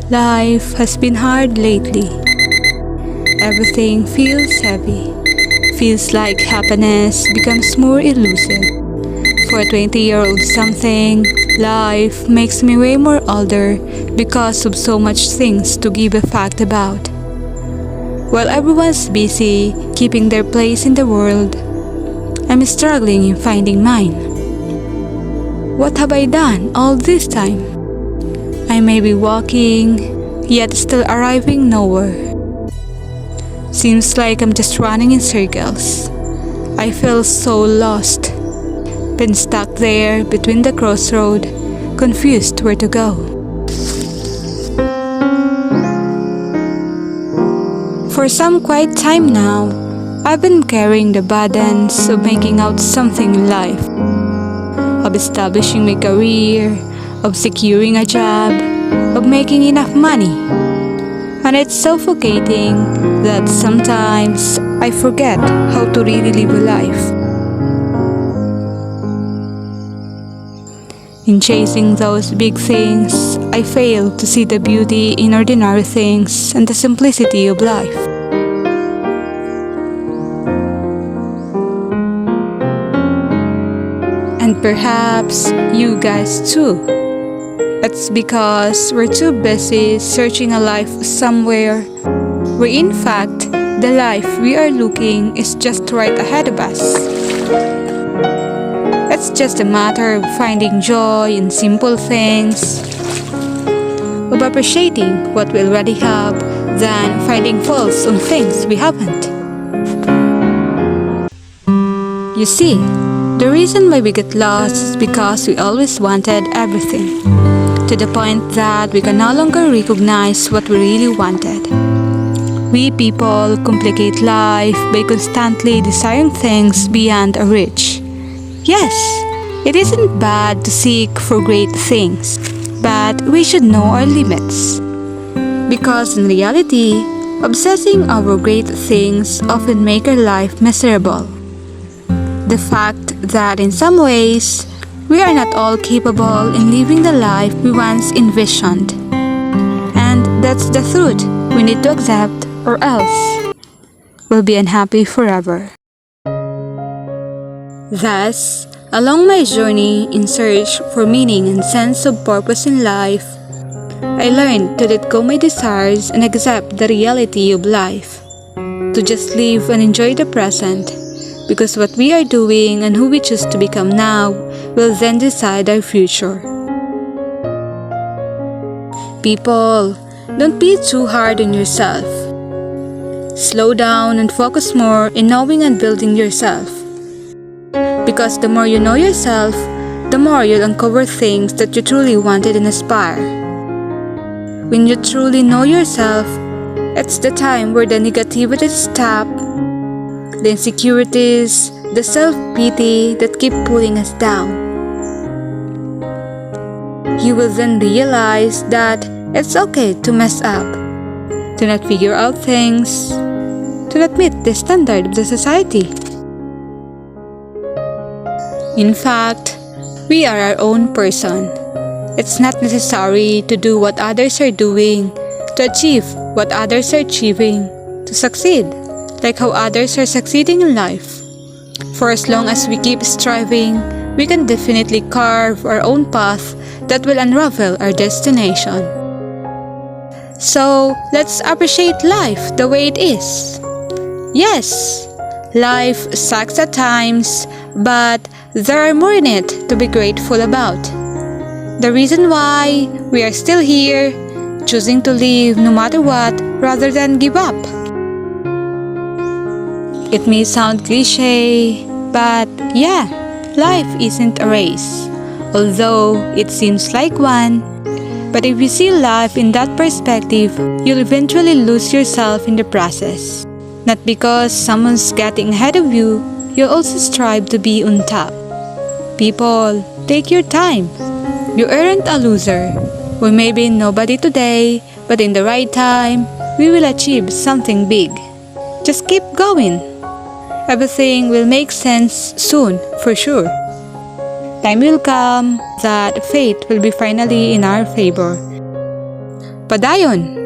Life has been hard lately. Everything feels heavy. Feels like happiness becomes more elusive. For a 20-year-old something, life makes me way more older because of so much things to give a fact about. While everyone's busy keeping their place in the world, I'm struggling in finding mine. What have I done all this time? I may be walking, yet still arriving nowhere. Seems like I'm just running in circles. I feel so lost. Been stuck there between the crossroad, confused where to go. For some quiet time now, I've been carrying the burdens of making out something in life, of establishing my career, of securing a job, of making enough money. And it's suffocating that sometimes I forget how to really live a life. In chasing those big things, I fail to see the beauty in ordinary things and the simplicity of life. And perhaps you guys too. It's because we're too busy searching a life somewhere where in fact the life we are looking is just right ahead of us. It's just a matter of finding joy in simple things, of appreciating what we already have than finding faults on things we haven't. You see, the reason why we get lost is because we always wanted everything, to the point that we can no longer recognize what we really wanted. We people complicate life by constantly desiring things beyond our reach. Yes, it isn't bad to seek for great things, but we should know our limits. Because in reality, obsessing over great things often make our life miserable. The fact that in some ways, we are not all capable in living the life we once envisioned. And that's the truth we need to accept, or else we'll be unhappy forever. Thus, along my journey in search for meaning and sense of purpose in life, I learned to let go my desires and accept the reality of life. To just live and enjoy the present, because what we are doing and who we choose to become now will then decide our future. People, don't be too hard on yourself. Slow down and focus more in knowing and building yourself. Because the more you know yourself, the more you'll uncover things that you truly wanted and aspire. When you truly know yourself, it's the time where the negativity stop, the insecurities, the self-pity that keep pulling us down. You will then realize that it's okay to mess up, to not figure out things, to not meet the standard of the society. In fact, we are our own person. It's not necessary to do what others are doing, to achieve what others are achieving, to succeed like how others are succeeding in life. For as long as we keep striving, we can definitely carve our own path that will unravel our destination. So, let's appreciate life the way it is. Yes, life sucks at times, but there are more in it to be grateful about. The reason why we are still here, choosing to live no matter what rather than give up. It may sound cliche, but yeah, life isn't a race, although it seems like one. But if you see life in that perspective, you'll eventually lose yourself in the process. Not because someone's getting ahead of you, you'll also strive to be on top. People, take your time. You aren't a loser. We may be nobody today, but in the right time, we will achieve something big. Just keep going. Everything will make sense soon, for sure. Time will come that fate will be finally in our favor. Padayon!